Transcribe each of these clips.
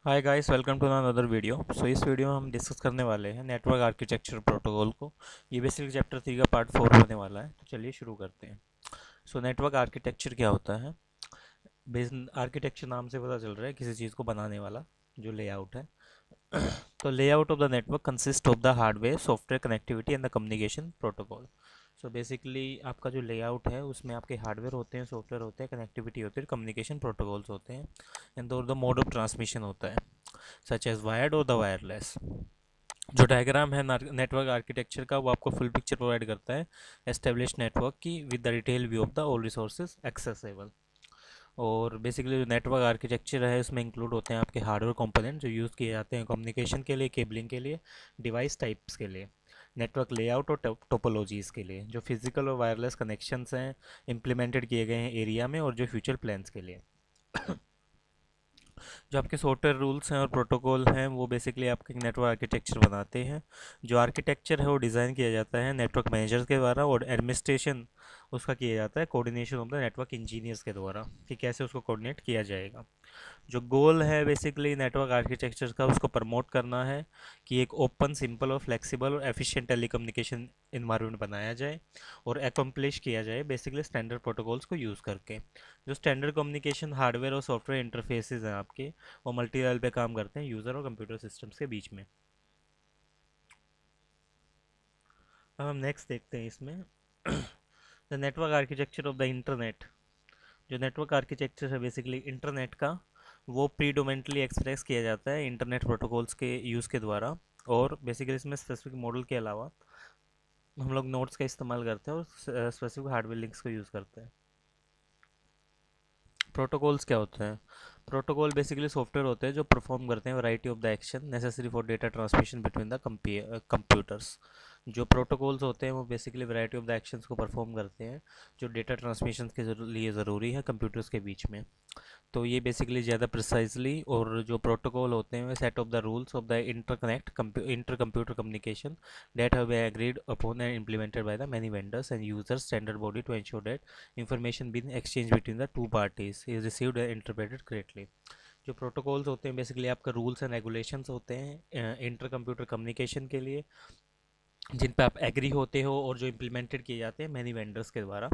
Hi guys, welcome to another video. इस वीडियो में हम डिस्कस करने वाले हैं नेटवर्क आर्किटेक्चर प्रोटोकॉल को। ये बेसिकली चैप्टर 3 का पार्ट 4 होने वाला है, तो चलिए शुरू करते हैं। नेटवर्क आर्किटेक्चर क्या होता है? बेस आर्किटेक्चर नाम से पता चल रहा है किसी चीज़ को बनाने वाला जो लेआउट है। तो layout of the network consist of the hardware, software, connectivity and the communication protocol. Basically आपका जो लेआउट है उसमें आपके हार्डवेयर होते हैं, सॉफ्टवेयर होते हैं, कनेक्टिविटी होती है, कम्युनिकेशन प्रोटोकॉल्स होते हैं, एंड और द मोड ऑफ ट्रांसमिशन होता है, सच एज वायर्ड और द वायरलेस। जो डायग्राम है नेटवर्क आर्किटेक्चर का, वो आपको फुल पिक्चर प्रोवाइड करता है एस्टेब्लिश नेटवर्क की with the detail view of the all resources accessible. और बेसिकली जो नेटवर्क आर्किटेक्चर है उसमें इंक्लूड होते हैं आपके हार्डवेयर कंपोनेंट जो यूज़ किए जाते हैं कम्युनिकेशन के लिए, केबलिंग के लिए, डिवाइस टाइप्स के लिए, नेटवर्क लेआउट और टोपोलॉजीज़ के लिए, जो फिजिकल और वायरलेस कनेक्शंस हैं इम्प्लीमेंटेड किए गए हैं एरिया में, और जो फ्यूचर प्लान्स के लिए। जो आपके सॉफ्टवेयर रूल्स हैं और प्रोटोकॉल हैं वो बेसिकली आपके नेटवर्क आर्किटेक्चर बनाते हैं। जो आर्किटेक्चर है वो डिज़ाइन किया जाता है नेटवर्क मैनेजर्स के द्वारा, और एडमिनिस्ट्रेशन उसका किया जाता है coordination of the network engineers के द्वारा, कि कैसे उसको कोऑर्डिनेट किया जाएगा। जो गोल है बेसिकली नेटवर्क आर्किटेक्चर का, उसको प्रमोट करना है कि एक ओपन, सिंपल और फ्लेक्सिबल और एफिशिएंट टेलीकम्युनिकेशन इन्वायरमेंट बनाया जाए और एकम्प्लिश किया जाए बेसिकली स्टैंडर्ड प्रोटोकॉल्स को यूज़ करके। जो स्टैंडर्ड कम्युनिकेशन हार्डवेयर और सॉफ्टवेयर इंटरफेसेस हैं आपके, वो मल्टी लेवल पे काम करते हैं यूज़र और कंप्यूटर सिस्टम्स के बीच में। अब हम नेक्स्ट देखते हैं इसमें the network architecture of the internet. जो नेटवर्क आर्किटेक्चर है बेसिकली इंटरनेट का, वो प्रीडोमेंटली एक्सप्रेस किया जाता है इंटरनेट प्रोटोकॉल्स के यूज़ के द्वारा। और बेसिकली इसमें स्पेसिफिक मॉडल के अलावा हम लोग नोड्स का इस्तेमाल करते हैं और स्पेसिफिक हार्डवेयर लिंक्स को यूज़ करते हैं। प्रोटोकॉल्स क्या होते हैं? प्रोटोकॉल बेसिकली सॉफ्टवेयर होते हैं जो परफॉर्म करते हैं variety of the action necessary for data transmission between the computers. जो प्रोटोकॉल्स होते हैं वो basically variety of the actions को परफॉर्म करते हैं जो डेटा ट्रांसमिशन के लिए ज़रूरी है कंप्यूटर्स के बीच में। तो ये बेसिकली ज़्यादा प्रिसाइजली, और जो प्रोटोकॉल होते हैं set of the rules of the inter computer communication that have been agreed upon and implemented by the many vendors and users standard body to ensure that information being exchanged between the two parties is received and interpreted correctly। जो protocols होते हैं basically आपका rules and regulations होते हैं inter computer communication के लिए, जिन पे आप एग्री होते हो और जो इम्प्लीमेंटेड किए जाते हैं मैनी वेंडर्स के द्वारा।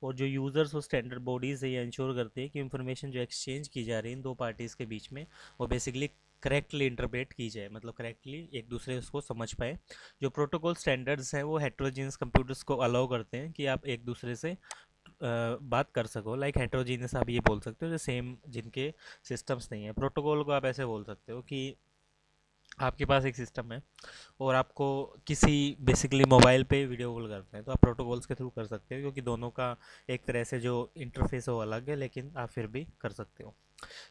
और जो यूज़र्स और स्टैंडर्ड बॉडीज़ है ये इंश्योर करते हैं कि इंफॉर्मेशन जो एक्सचेंज की जा रही है इन दो पार्टीज़ के बीच में, वो बेसिकली करेक्टली इंटरप्रेट की जाए, मतलब करेक्टली एक दूसरे उसको समझ पाए। जो प्रोटोकॉल स्टैंडर्ड्स हैं वो हेट्रोजीनियस कंप्यूटर्स को अलाउ करते हैं कि आप एक दूसरे से बात कर सको। लाइक हेट्रोजीनियस आप ये बोल सकते हो जो सेम जिनके सिस्टम्स नहीं है। प्रोटोकॉल को आप ऐसे बोल सकते हो कि आपके पास एक सिस्टम है और आपको किसी बेसिकली मोबाइल पे वीडियो कॉल करते हैं, तो आप प्रोटोकॉल्स के थ्रू कर सकते हो क्योंकि दोनों का एक तरह से जो इंटरफेस है वो अलग है, लेकिन आप फिर भी कर सकते हो।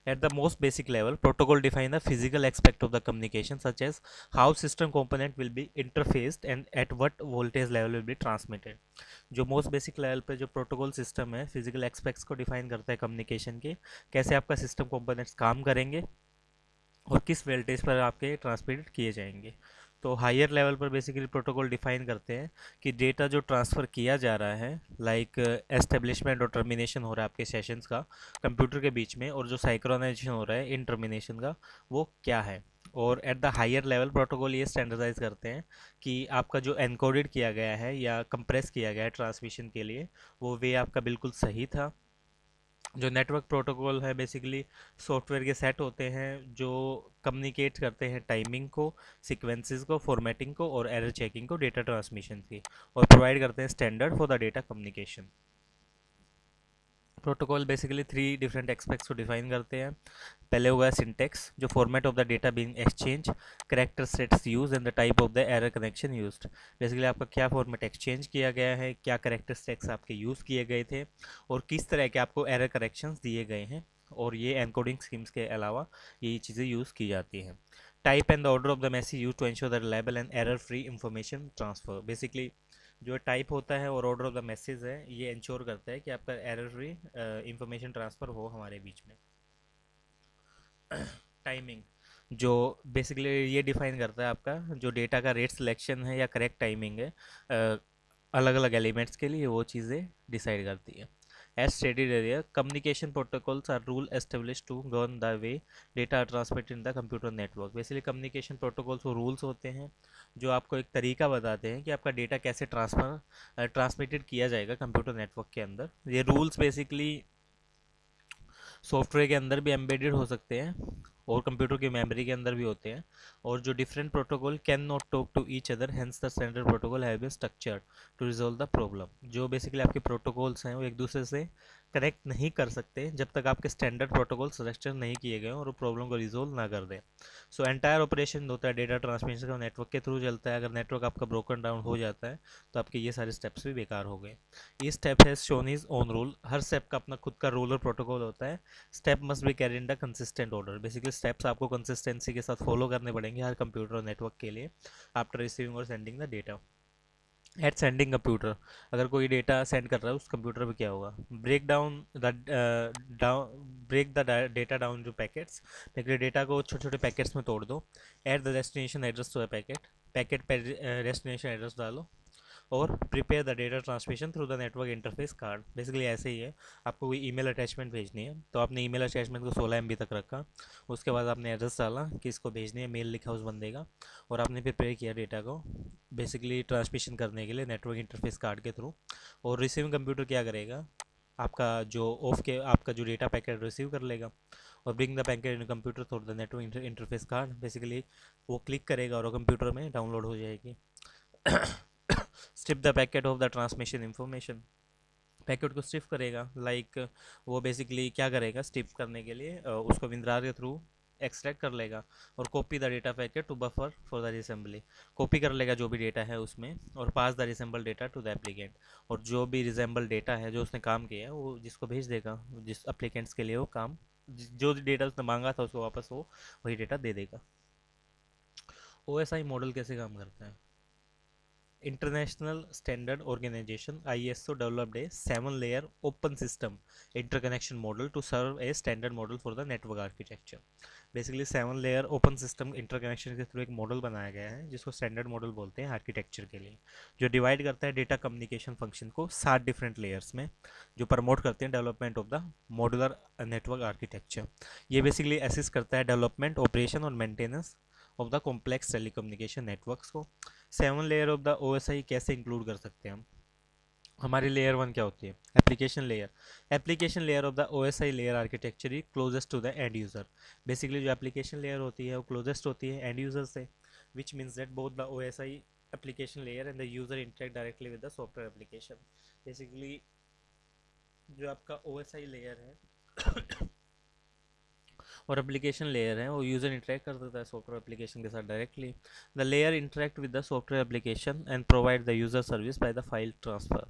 At the most basic level, protocol define the physical aspect of the communication, such as how system component will be interfaced and at what voltage level will be transmitted। जो मोस्ट बेसिक लेवल पे जो protocol system है physical aspects को define करता है communication के, कैसे आपका सिस्टम कंपोनेंट्स काम करेंगे और किस वोल्टेज पर आपके ट्रांसमिट किए जाएंगे। तो हायर लेवल पर बेसिकली प्रोटोकॉल डिफाइन करते हैं कि डेटा जो ट्रांसफ़र किया जा रहा है, लाइक एस्टेब्लिशमेंट और टर्मिनेशन हो रहा है आपके सेशंस का कंप्यूटर के बीच में, और जो साइक्रोनाइजेशन हो रहा है इन टर्मिनेशन का, वो क्या है। और at the higher level protocol ये स्टैंडर्डाइज करते हैं कि आपका जो एनकोडेड किया गया है या कंप्रेस किया गया है ट्रांसमिशन के लिए, वो वे आपका बिल्कुल सही था। जो नेटवर्क प्रोटोकॉल है बेसिकली सॉफ्टवेयर के सेट होते हैं जो कम्युनिकेट करते हैं टाइमिंग को, सीक्वेंसेस को, फॉर्मेटिंग को और एरर चेकिंग को डेटा ट्रांसमिशन की, और प्रोवाइड करते हैं standard for the data communication. Protocol basically three different aspects को डिफाइन करते हैं। पहले हुआ है सिंटेक्स, जो format of the data being exchange, character sets use and the type of the error connection used. Basically आपका क्या फॉर्मेट एक्सचेंज किया गया है, क्या करेक्टर सेट्स आपके यूज़ किए गए थे, और किस तरह के आपको एरर करेक्शंस दिए गए हैं, और ये एनकोडिंग स्कीम्स के अलावा ये चीज़ें यूज़ की जाती हैं। Type and the order of the message use to ensure the reliable and error free information transfer. Basically जो टाइप होता है और ऑर्डर ऑफ द मैसेज है ये इंश्योर करता है कि आपका एरर फ्री इंफॉर्मेशन ट्रांसफ़र हो हमारे बीच में। टाइमिंग जो बेसिकली ये डिफाइन करता है आपका जो डेटा का रेट सिलेक्शन है या करेक्ट टाइमिंग है अलग अलग एलिमेंट्स के लिए, वो चीज़ें डिसाइड करती है। As stated earlier, communication protocols are rule established to govern the way data are transmitted in the computer network. Basically communication protocols वो rules होते हैं जो आपको एक तरीका बताते हैं कि आपका डेटा कैसे ट्रांसमिटेड किया जाएगा कंप्यूटर नेटवर्क के अंदर. ये रूल्स बेसिकली सॉफ्टवेयर के अंदर भी एम्बेडेड हो सकते हैं और कंप्यूटर की मेमोरी के अंदर भी होते हैं. और जो different protocol can not talk to each other, hence the standard protocol have been structured to resolve the problem. जो बेसिकली आपके प्रोटोकॉल्स हैं वो एक दूसरे से कनेक्ट नहीं कर सकते जब तक आपके स्टैंडर्ड प्रोटोकॉल स्ट्रक्चर नहीं किए गए और वो प्रॉब्लम को रिजोल्व ना कर दें. सो एंटायर ऑपरेशन होता है डेटा ट्रांसमिशन का नेटवर्क के थ्रू चलता है. अगर नेटवर्क आपका ब्रोकन डाउन हो जाता है तो आपके ये सारे स्टेप्स भी बेकार हो गए. ये स्टेप है shown is own rule. Her step का अपना खुद का रूल और प्रोटोकॉल होता है. Step must be carry in the consistent order. Basically steps आपको कंसिस्टेंसी के साथ फॉलो करने पड़ेंगे हर कंप्यूटर और नेटवर्क के लिए आफ्टर रिसीविंग और sending the data. At sending computer, अगर कोई डेटा सेंड कर रहा है उस कंप्यूटर पे क्या होगा, break down the break the data down to packets. लेकिन डेटा को छोटे छोटे पैकेट्स में तोड़ दो. Add the destination address to the packet, packet पे डेस्टिनेशन एड्रेस डालो. और prepare the data transmission through the network interface card. Basically ऐसे ही है, आपको कोई ईमेल अटैचमेंट भेजनी है तो आपने ईमेल अटैचमेंट को 16 MB तक रखा. उसके बाद आपने एड्रेस डाला कि इसको भेजनी है, मेल लिखा उस बंदे का, और आपने प्रिपेयर किया डेटा को बेसिकली ट्रांसमिशन करने के लिए नेटवर्क इंटरफेस कार्ड के थ्रू. और रिसीविंग कंप्यूटर क्या करेगा, आपका जो डेटा पैकेट रिसीव कर लेगा और bring the packet in computer through the network interface card. Basically वो क्लिक करेगा और कंप्यूटर में डाउनलोड हो जाएगी. Strip the packet of the transmission information. Packet को स्ट्रिप करेगा, वो बेसिकली क्या करेगा, स्ट्रिप करने के लिए उसको विंद्रार के थ्रू एक्सट्रैक्ट कर लेगा और copy the data packet to buffer for the reassembly. Copy कर लेगा जो भी डेटा है उसमें और pass the reassemble data to the applicant. और जो भी रिसेंबल डेटा है जो उसने काम किया है वो जिसको भेज देगा, जिस एप्लीकेंट्स के लिए वो काम, जो डेटा उसने मांगा था उसको वापस वो वही डेटा दे देगा. OSI मॉडल कैसे काम करता है. International Standard Organization ISO developed a 7-layer open system interconnection model to serve a standard model for the network architecture. Basically 7-layer open system interconnection के थ्रू एक मॉडल बनाया गया है जिसको स्टैंडर्ड मॉडल बोलते हैं आर्किटेक्चर के लिए, जो डिवाइड करता है डेटा कम्युनिकेशन फंक्शन को 7 डिफरेंट लेयर्स में, जो प्रमोट करते हैं development of the modular network architecture. ये बेसिकली असिस्ट करता है डेवलपमेंट, ऑपरेशन और maintenance of the complex telecommunication networks को. 7 लेयर ऑफ द OSI कैसे इंक्लूड कर सकते हैं हम. हमारी लेयर 1 क्या होती है, application layer. Application layer of the OSI layer architecture ही closest to the end user. Basically जो एप्लीकेशन लेयर होती है वो क्लोजेस्ट होती है एंड यूज़र से, which means that both the OSI application layer and the user interact directly with the software application. Basically जो आपका OSI लेयर है और एप्लीकेशन लेयर है वो यूज़र इंटरेक्ट कर देता है सॉफ्टवेयर एप्लीकेशन के साथ directly. The layer interact with the software application and provide the user service by the file transfer.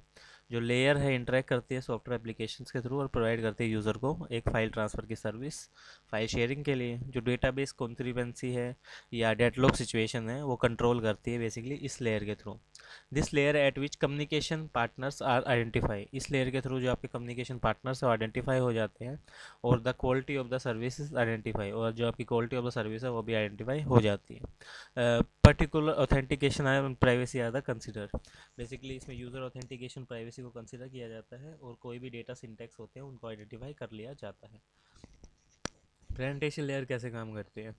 जो लेयर है इंटरेक्ट करती है सॉफ्टवेयर एप्लीकेशन के थ्रू और प्रोवाइड करती है यूज़र को एक फ़ाइल ट्रांसफ़र की सर्विस, फाइल शेयरिंग के लिए. जो डेटाबेस कॉन्ट्रीबेंसी है या डेडलॉक सिचुएशन है वो कंट्रोल करती है बेसिकली इस लेयर के through. This layer at which communication partners are identify. इस लेयर के थ्रू जो आपके कम्युनिकेशन पार्टनर्स आइडेंटिफाई हो जाते हैं और the quality of the service identify, और जो आपकी क्वालिटी ऑफ द सर्विस है वो भी आइडेंटिफाई हो जाती है. Particular authentication and privacy are the consider. Basically इसमें यूज़र ऑथेंटिकेशन प्राइवेसी को कंसिडर किया जाता है और कोई भी डेटा सिंटेक्स होते हैं उनको आइडेंटिफाई कर लिया जाता है. प्रेजेंटेशन लेयर कैसे काम करती है.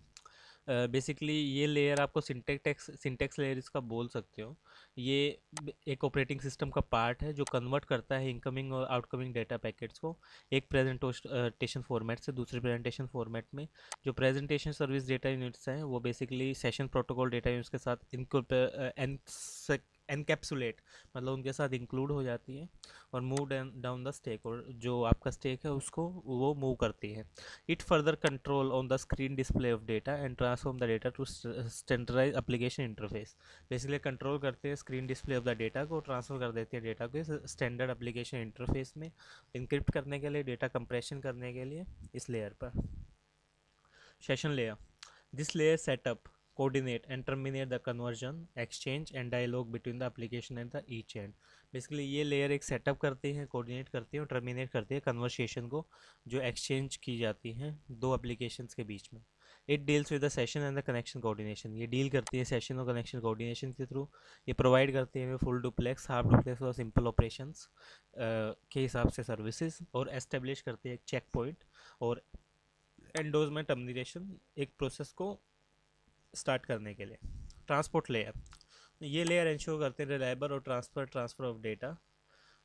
बेसिकली ये लेयर आपको सिंटेक्स लेयर इसका बोल सकते हो. ये एक ऑपरेटिंग सिस्टम का पार्ट है जो कन्वर्ट करता है इनकमिंग और आउटकमिंग डेटा पैकेट्स को एक प्रेजेंटेशन फॉर्मेट से दूसरे प्रेजेंटेशन फॉर्मेट में. जो प्रेजेंटेशन सर्विस डेटा यूनिट्स हैं वो basically session protocol data units के साथ एनकैप्सुलेट, मतलब उनके साथ इंक्लूड हो जाती है और मूव डाउन द स्टेक, और जो आपका स्टेक है उसको वो मूव करती है. It further control on the screen display of data and transform the data to standardized application interface. Basically control करते हैं screen display of the data को, ट्रांसफर कर देते हैं डेटा को स्टैंडर्ड एप्लीकेशन इंटरफेस में इनक्रिप्ट करने के लिए, डेटा कंप्रेशन करने के लिए इस लेयर पर. Session layer. This layer setup coordinate and terminate the conversion, exchange and dialogue between the application and the each end. Basically ये लेयर एक सेटअप करती है, कोऑर्डिनेट करती है और टर्मिनेट करती है कन्वर्सेशन को जो एक्सचेंज की जाती हैं दो एप्लीकेशंस के बीच में. It deals with the session and the connection coordination, ये डील करती है सेशन और कनेक्शन कोऑर्डिनेशन के थ्रू। ये प्रोवाइड करती है फुल डुप्लेक्स, हाफ डुप्लेक्स और सिंपल ऑपरेशंस के हिसाब से सर्विसेज, और एस्टेब्लिश करती है एक चेक पॉइंट और एंडोजमेंट टर्मिनेशन एक प्रोसेस को स्टार्ट करने के लिए। ट्रांसपोर्ट लेयर, ये लेयर इंश्योर करते हैं रिलायबल और transfer of data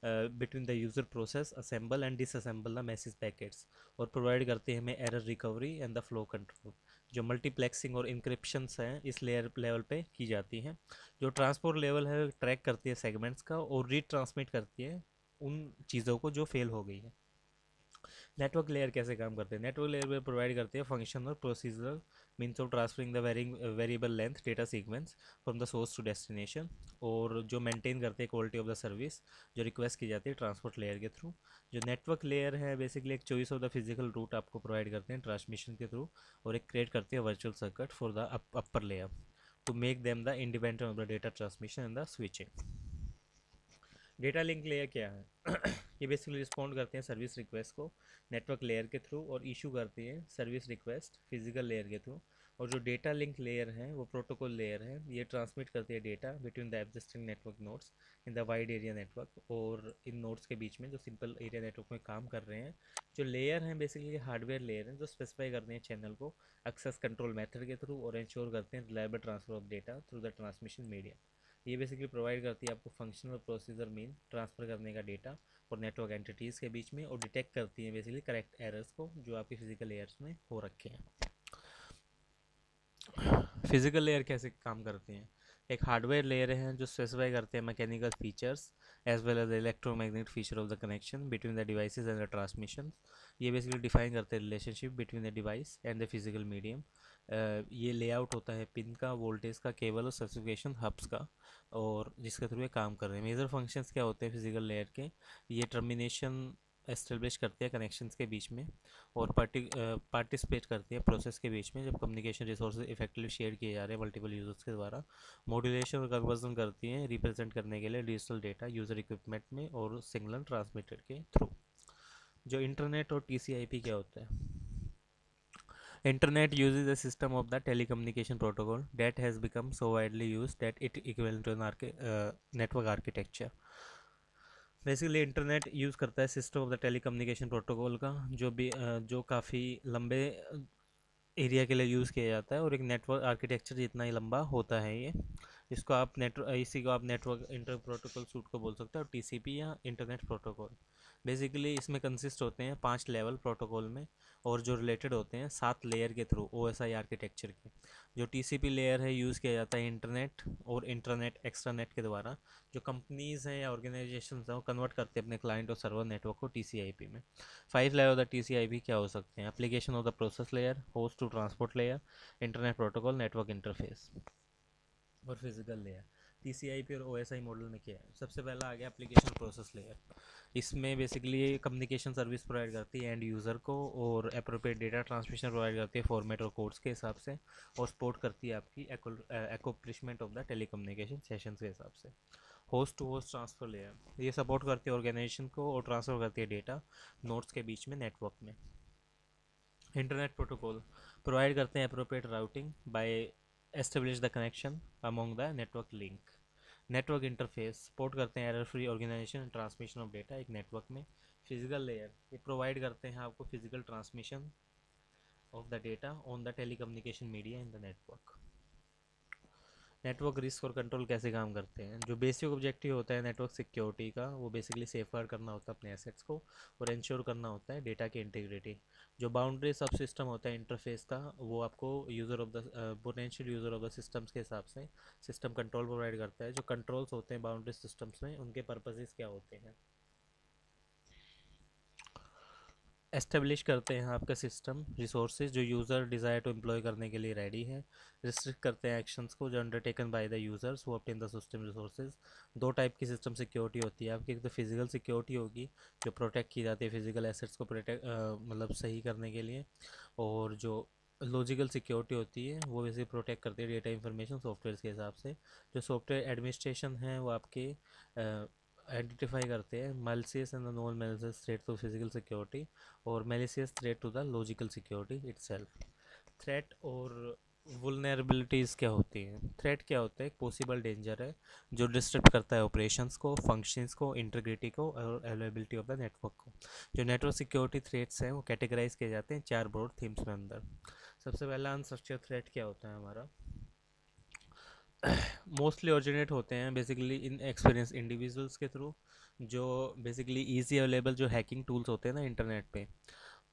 between the user process, assemble and disassemble the message packets, और प्रोवाइड करते हैं हमें error recovery and the flow control. जो मल्टीप्लेक्सिंग और इंक्रिप्शंस हैं इस लेयर लेवल पे की जाती हैं। जो ट्रांसपोर्ट लेवल है ट्रैक करती है सेगमेंट्स का और रीट्रांसमिट करती है उन चीज़ों को जो फेल हो गई है। नेटवर्क लेयर कैसे काम करते हैं? नेटवर्क लेयर में प्रोवाइड करते हैं फंक्शन और procedure means of transferring the variable length data sequence from the source to destination, और जो मेंटेन करते हैं क्वालिटी ऑफ द सर्विस जो रिक्वेस्ट की जाती है ट्रांसपोर्ट लेयर के थ्रू। जो नेटवर्क लेयर है बेसिकली एक choice of the physical route आपको प्रोवाइड करते हैं ट्रांसमिशन के थ्रू, और एक क्रिएट करते हैं virtual circuit for the upper layer to make them the independent of the data transmission and the switching. Data link layer क्या है? ये बेसिकली रिस्पॉन्ड करते हैं सर्विस रिक्वेस्ट को नेटवर्क लेयर के थ्रू और इशू करती हैं सर्विस रिक्वेस्ट फिजिकल लेयर के थ्रू। और जो डेटा लिंक लेयर है वो प्रोटोकॉल लेयर है, ये ट्रांसमिट करती है data between the existing network nodes in the wide area network, और इन नोड्स के बीच में जो सिंपल एरिया नेटवर्क में काम कर रहे हैं। जो लेयर हैं बेसिकली हार्डवेयर लेयर हैं जो स्पेसिफाई करते हैं चैनल को एक्सेस कंट्रोल मेथड के थ्रू और इंश्योर करते हैं reliable transfer of data through the transmission media. ये बेसिकली प्रोवाइड करती है आपको फंक्शनल प्रोसीजर मीन ट्रांसफ़र करने का डेटा और नेटवर्क एंटिटीज़ के बीच में, और डिटेक्ट करती है बेसिकली करेक्ट एरर्स को जो आपके फिजिकल लेयर्स में हो रखे हैं। फिजिकल लेयर कैसे काम करते हैं? एक हार्डवेयर लेयर है जो स्पेसिफाई करते हैं mechanical features as well as electromagnetic feature of the connection between the devices and the transmission. ये बेसिकली डिफाइन करते हैं relationship between the device and the physical medium. ये लेआउट होता है पिन का, वोल्टेज का, केबल और स्पेसिफिकेशन हब्स का, और जिसके थ्रू ये काम कर रहे हैं। मेजर फंक्शंस क्या होते हैं फिजिकल लेयर के? ये टर्मिनेशन एस्टेब्लिश करते हैं कनेक्शंस के बीच में, और पार्टिसिपेट करती है प्रोसेस के बीच में जब कम्युनिकेशन रिसोर्सेज इफेक्टिवली शेयर किए जा रहे हैं मल्टीपल यूजर्स के द्वारा। मॉड्यूलेशन और कन्वर्जन करती हैं रिप्रेजेंट करने के लिए डिजिटल डेटा यूज़र इक्विपमेंट में और सिग्नल ट्रांसमिटेड के थ्रू। जो इंटरनेट और टीसीआईपी क्या होता है? Internet uses a system of the telecommunication protocol that has become so widely used that it equivalent to an network architecture. Basically internet use करता है system of the telecommunication protocol का, जो भी जो काफ़ी लंबे एरिया के लिए यूज़ किया जाता है और एक नेटवर्क आर्किटेक्चर जितना ही लंबा होता है ये। इसको आप इसी को आप नेटवर्क इंटर प्रोटोकॉल सूट को बोल सकते हो, और टीसीपी या इंटरनेट प्रोटोकॉल। बेसिकली इसमें कंसिस्ट होते हैं 5 लेवल प्रोटोकॉल में, और जो रिलेटेड होते हैं 7 लेयर के थ्रू ओएसआई आर्किटेक्चर के। जो टीसीपी लेयर है यूज़ किया जाता है इंटरनेट और इंटरनेट एक्स्ट्रानेट के द्वारा। जो कंपनीज़ हैं या ऑर्गेनाइजेशन हैं वो कन्वर्ट करते हैं अपने क्लाइंट और सर्वर नेटवर्क को टीसीआईपी में। 5 लेवल ऑफ द टीसीआईपी क्या हो सकते हैं? Application of the process layer, host to transport layer, internet protocol, network interface. और फिजिकल लेयर टीसीआईपी और ओएसआई मॉडल में क्या है? सबसे पहला आ गया एप्लीकेशन प्रोसेस लेयर। इसमें बेसिकली कम्युनिकेशन सर्विस प्रोवाइड करती है एंड यूज़र को, और अप्रोप्रिएट डेटा ट्रांसमिशन प्रोवाइड करती है फॉर्मेट और कोड्स के हिसाब से, और सपोर्ट करती है आपकी accomplishment of the telecommunication sessions के हिसाब से। Host to host transfer layer, ये सपोर्ट करती है ऑर्गेनाइजेशन को और ट्रांसफ़र करती है डेटा नोड्स के बीच में नेटवर्क में। इंटरनेट प्रोटोकॉल प्रोवाइड करते हैं appropriate routing by establish the connection among the network link. Network interface support करते हैं error free organisation and transmission of data एक नेटवर्क में। फिजिकल लेयर ये प्रोवाइड करते हैं आपको physical transmission of the data on the telecommunication media in the network. Network risk और control कैसे काम करते हैं? जो बेसिक ऑब्जेक्टिव होता है नेटवर्क सिक्योरिटी का वो बेसिकली सेफगार्ड करना होता है अपने एसेट्स को, और इंश्योर करना होता है डेटा की इंटीग्रिटी। जो बाउंड्री सब सिस्टम होता है इंटरफेस का वो आपको user of the potential user of the systems के हिसाब से सिस्टम कंट्रोल प्रोवाइड करता है। जो कंट्रोल्स होते हैं बाउंड्री सिस्टम्स में उनके पर्पसेस क्या होते हैं? एस्टेब्लिश करते हैं आपका सिस्टम रिसोर्सेज जो यूज़र डिज़ायर टू एम्प्लॉय करने के लिए रेडी है। रिस्ट्रिक्ट करते हैं एक्शंस को जो अंडरटेकन बाय द यूज़र्स वो ऑब्टेन द सिस्टम रिसोर्सेज। दो टाइप की सिस्टम सिक्योरिटी होती है आपकी। एक तो फिजिकल सिक्योरिटी होगी जो प्रोटेक्ट की जाती है फिजिकल एसेट्स को प्रोटेक्ट मतलब सही करने के लिए, और जो लॉजिकल सिक्योरिटी होती है वो वैसे प्रोटेक्ट करती है डेटा इंफॉर्मेशन सॉफ्टवेयर के हिसाब से। जो सॉफ्टवेयर एडमिनिस्ट्रेशन है वो आपके आइडेंटिफाई करते हैं malicious and non malicious threat to physical security और malicious threat to the logical security itself. Threat और वुलनरेबिलिटीज़ क्या होती हैं? थ्रेट क्या होता है? एक पॉसिबल डेंजर है जो डिस्टर्ब करता है ऑपरेशंस को, फंक्शंस को, इंटीग्रिटी को और अवेलेबिलिटी ऑफ द नेटवर्क को। जो नेटवर्क सिक्योरिटी थ्रेट्स हैं वो कैटेगराइज किए जाते हैं 4 ब्रॉड थीम्स में अंदर। सबसे पहला अनस्ट्रक्चर्ड थ्रेट क्या होता है हमारा? मोस्टली ओरिजिनेट होते हैं बेसिकली इन एक्सपीरियंस इंडिविजुअल्स के थ्रू, जो बेसिकली इजी अवेलेबल जो हैकिंग टूल्स होते हैं ना इंटरनेट पे,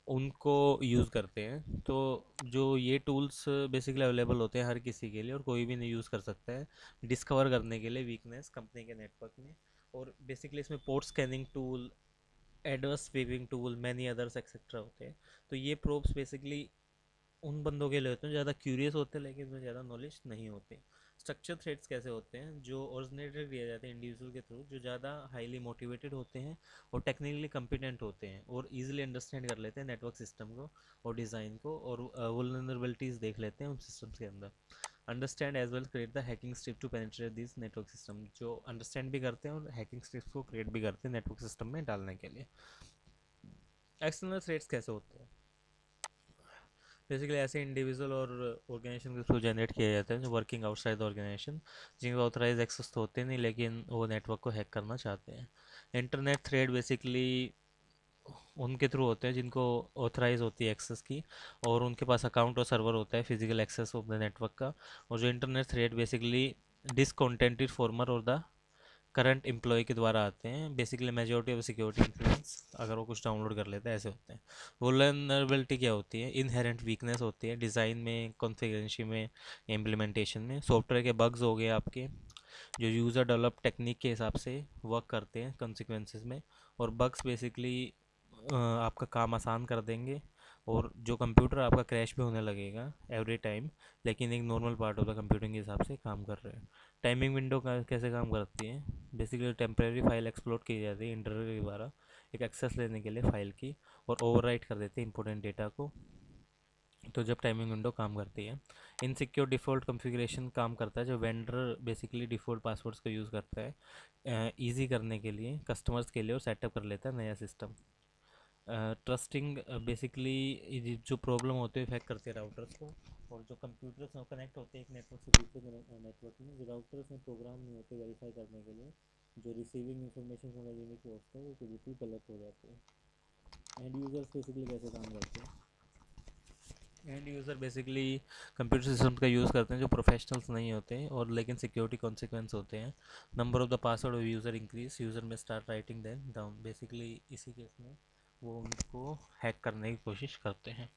उनको यूज़ करते हैं। तो जो ये टूल्स बेसिकली अवेलेबल होते हैं हर किसी के लिए और कोई भी नहीं यूज़ कर सकता है, डिस्कवर करने के लिए वीकनेस कंपनी के नेटवर्क में। और बेसिकली इसमें port scanning tool, adverse sweeping tool, many others etcetera होते हैं। तो ये प्रोब्स बेसिकली उन बंदों के लिए होते हैं ज़्यादा क्यूरियस होते हैं लेकिन उन्हें ज़्यादा नॉलेज नहीं होती। स्ट्रक्चर थ्रेड्स कैसे होते हैं? जो ओरिजिनेटेड किए जाते हैं इंडिविजुअल के थ्रू, जो ज़्यादा हाईली मोटिवेटेड होते हैं और टेक्निकली कम्पिटेंट होते हैं और इजीली अंडरस्टैंड कर लेते हैं नेटवर्क सिस्टम को और डिज़ाइन को, और वुलनरेबिलिटीज़ देख लेते हैं उन सिस्टम्स के अंदर। Understand as well create the hacking script to penetrate this network system, जो अंडरस्टैंड भी करते हैं और हैकिंग स्क्रिप्ट को क्रिएट भी करते हैं नेटवर्क सिस्टम में डालने के लिए। एक्सटर्नल थ्रेड्स कैसे होते हैं? बेसिकली ऐसे इंडिविजुअल और ऑर्गेनाइजेशन के थ्रू जनरेट किया जाता है जो वर्किंग आउटसाइड द ऑर्गेनाइजेशन, जिनका ऑथराइज एक्सेस तो होते नहीं लेकिन वो नेटवर्क को हैक करना चाहते हैं। इंटरनेट थ्रेड बेसिकली उनके थ्रू होते हैं जिनको ऑथराइज होती है एक्सेस की, और उनके पास अकाउंट और सर्वर होता है physical access of the network का। और जो internet threat basically discontented former और द करंट एम्प्लॉय के द्वारा आते हैं। Basically majority of security incidents अगर वो कुछ डाउनलोड कर लेते हैं ऐसे होते हैं। वुलनरेबिलिटी क्या होती है? इनहेरेंट वीकनेस होती है डिज़ाइन में, कॉन्फ़िगरेशन में, इम्प्लीमेंटेशन में। सॉफ्टवेयर के बग्स हो गए आपके, जो यूज़र डेवलप टेक्निक के हिसाब से वर्क करते हैं कंसिक्वेंसेस में। और बग्स बेसिकली आपका काम आसान कर देंगे, और जो कंप्यूटर आपका क्रैश भी होने लगेगा एवरी टाइम, लेकिन एक normal part of the computing के हिसाब से काम कर रहे हैं। टाइमिंग विंडो का कैसे काम करती है? बेसिकली टेम्परेरी फाइल एक्सप्लोर की जाती है इंटरनेट के द्वारा एक एक्सेस लेने के लिए फाइल की, और ओवरराइट कर देते हैं इंपॉर्टेंट डेटा को। तो जब टाइमिंग विंडो काम करती है। इनसिक्योर डिफ़ॉल्ट कॉन्फ़िगरेशन काम करता है, जो वेंडर बेसिकली डिफ़ॉल्ट पासवर्ड्स को यूज़ करता है ईजी करने के लिए कस्टमर्स के लिए, और सेटअप कर लेता है नया सिस्टम। ट्रस्टिंग बेसिकली जो प्रॉब्लम होते हैं इफेक्ट करते हैं राउटर्स को, और जो कंप्यूटर्स में कनेक्ट होते हैं एक नेटवर्क से दूसरे नेटवर्क में, जो राउटर्स में प्रोग्राम नहीं होते वेरीफाई करने के लिए, जो रिसीविंग इंफॉर्मेशन समझने की होता है वो बिल्कुल गलत हो जाते हैं। एंड यूज़र्स बेसिकली कैसे काम करते हैं? And user basically computer system का यूज़ करते हैं जो प्रोफेशनल्स नहीं होते हैं, और लेकिन सिक्योरिटी कॉन्सिक्वेंस होते हैं। Number of the password of user increase, user में start writing then down. Basically इसी केस में वो उनको हैक करने की कोशिश करते हैं।